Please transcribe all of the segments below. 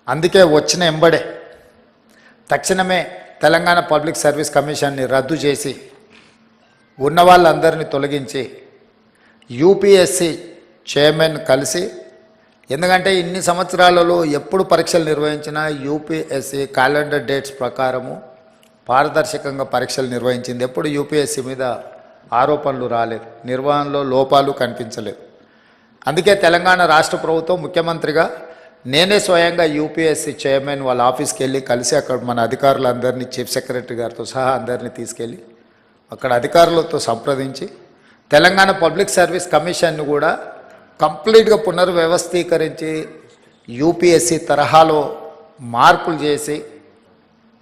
అందుకే వచ్చిన ఎంబడే తక్షణమే తెలంగాణ పబ్లిక్ సర్వీస్ కమిషన్ని రద్దు చేసి ఉన్న వాళ్ళందరినీ తొలగించి యూపీఎస్సీ చైర్మన్ కలిసి, ఎందుకంటే ఇన్ని సంవత్సరాలలో ఎప్పుడు పరీక్షలు నిర్వహించినా యూపీఎస్సీ క్యాలెండర్ డేట్స్ ప్రకారము పారదర్శకంగా పరీక్షలు నిర్వహించింది. ఎప్పుడు యూపీఎస్సీ మీద ఆరోపణలు రాలేదు, నిర్వహణలో లోపాలు కనిపించలేదు. అందుకే తెలంగాణ రాష్ట్ర ప్రభుత్వం ముఖ్యమంత్రిగా నేనే స్వయంగా యూపీఎస్సీ చైర్మన్ వాళ్ళ ఆఫీస్కి వెళ్ళి కలిసి అక్కడ మన అధికారులందరినీ చీఫ్ సెక్రటరీ గారితో సహా అందరినీ తీసుకెళ్ళి అక్కడ అధికారులతో సంప్రదించి తెలంగాణ పబ్లిక్ సర్వీస్ కమిషన్ను కూడా కంప్లీట్గా పునర్వ్యవస్థీకరించి యూపీఎస్సీ తరహాలో మార్పులు చేసి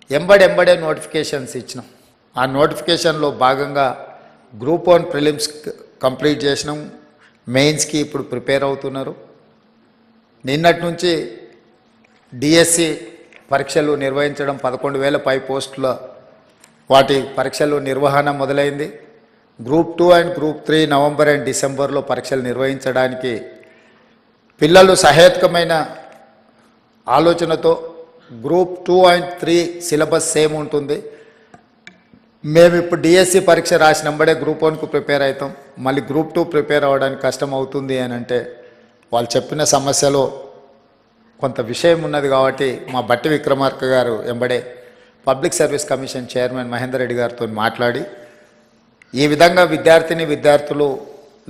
ఎంబడే నోటిఫికేషన్స్ ఇచ్చినాం. ఆ నోటిఫికేషన్లో భాగంగా గ్రూప్ 1 ప్రిలిమ్స్ కంప్లీట్ చేసినాం. మెయిన్స్కి ఇప్పుడు ప్రిపేర్ అవుతున్నారు. నిన్నటి నుంచి డిఎస్సి పరీక్షలు నిర్వహించడం 11,000 పై పోస్టుల వాటి పరీక్షలు నిర్వహణ మొదలైంది. Group 2 and group 3 November and డిసెంబర్లో పరీక్షలు నిర్వహించడానికి పిల్లలు సహేతుకమైన ఆలోచనతో గ్రూప్ 2 అండ్ 3 సిలబస్ సేమ్ ఉంటుంది. మేము ఇప్పుడు డిఎస్సి పరీక్ష రాసినంబడే గ్రూప్ 1కు ప్రిపేర్ అవుతాం. మళ్ళీ గ్రూప్ 2 ప్రిపేర్ అవ్వడానికి కష్టం అవుతుంది అని అంటే వాళ్ళు చెప్పిన సమస్యలో కొంత విషయం ఉన్నది కాబట్టి మా బట్టి విక్రమార్క గారు ఎంబడే public service commission chairman Mahender Reddy గారితో మాట్లాడి ఈ విధంగా విద్యార్థులు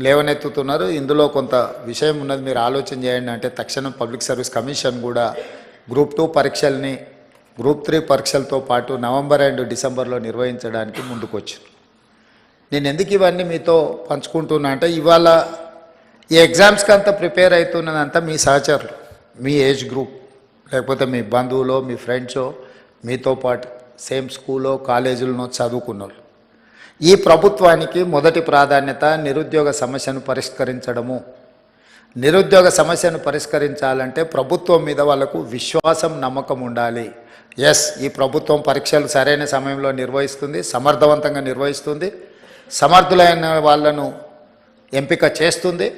లేవనెత్తుతున్నారు, ఇందులో కొంత విషయం ఉన్నది, మీరు ఆలోచన చేయండి అంటే తక్షణం పబ్లిక్ సర్వీస్ కమిషన్ కూడా గ్రూప్ 2 పరీక్షల్ని గ్రూప్ 3 పరీక్షలతో పాటు నవంబర్ అండ్ డిసెంబర్లో నిర్వహించడానికి ముందుకొచ్చింది. నేను ఎందుకు ఇవన్నీ మీతో పంచుకుంటున్నా అంటే ఇవాళ ఈ ఎగ్జామ్స్కి అంతా ప్రిపేర్ అవుతున్నదంతా మీ సహచరులు, మీ ఏజ్ గ్రూప్, లేకపోతే మీ బంధువులో మీ ఫ్రెండ్సో, మీతో పాటు సేమ్ స్కూల్లో కాలేజీలో చదువుకున్న వాళ్ళు. ఈ ప్రభుత్వానికి మొదటి ప్రాధాన్యత నిరుద్యోగ సమస్యను పరిష్కరించడము. నిరుద్యోగ సమస్యను పరిష్కరించాలంటే ప్రభుత్వం మీద వాళ్ళకు విశ్వాసం, నమ్మకం ఉండాలి. ఎస్, ఈ ప్రభుత్వం పరీక్షలు సరైన సమయంలో నిర్వహిస్తుంది, సమర్థవంతంగా నిర్వహిస్తుంది, సమర్థులైన వాళ్ళను ఎంపిక చేస్తుంది,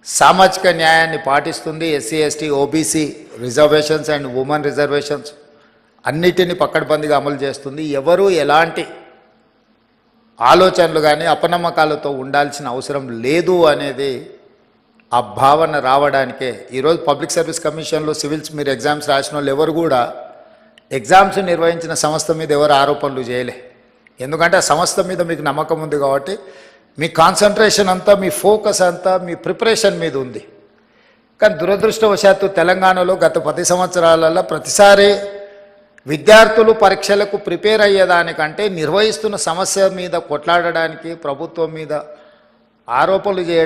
సామాజిక న్యాయాన్ని పాటిస్తుంది, SC ST OBC reservations and women reservations అన్నిటినీ పకడ్బందీగా అమలు చేస్తుంది. ఎవరు ఎలాంటి ఆలోచనలు కానీ అపనమ్మకాలతో ఉండాల్సిన అవసరం లేదు అనేది ఆ భావన రావడానికే ఈరోజు పబ్లిక్ సర్వీస్ కమిషన్లో సివిల్స్ మీరు ఎగ్జామ్స్ రాసిన వాళ్ళు ఎవరు కూడా ఎగ్జామ్స్ నిర్వహించిన సంస్థ మీద ఎవరు ఆరోపణలు చేయలే. ఎందుకంటే ఆ సంస్థ మీద మీకు నమ్మకం ఉంది కాబట్టి మీ కాన్సన్ట్రేషన్ అంతా, మీ ఫోకస్ అంతా మీ ప్రిపరేషన్ మీద ఉంది. కానీ దురదృష్టవశాత్తు తెలంగాణలో గత 10 సంవత్సరాలలో ప్రతిసారి విద్యార్థులు పరీక్షలకు ప్రిపేర్ అయ్యేదానికంటే నిర్వహిస్తున్న సమస్య మీద కొట్లాడడానికి, ప్రభుత్వం మీద ఆరోపణలు చేయడానికి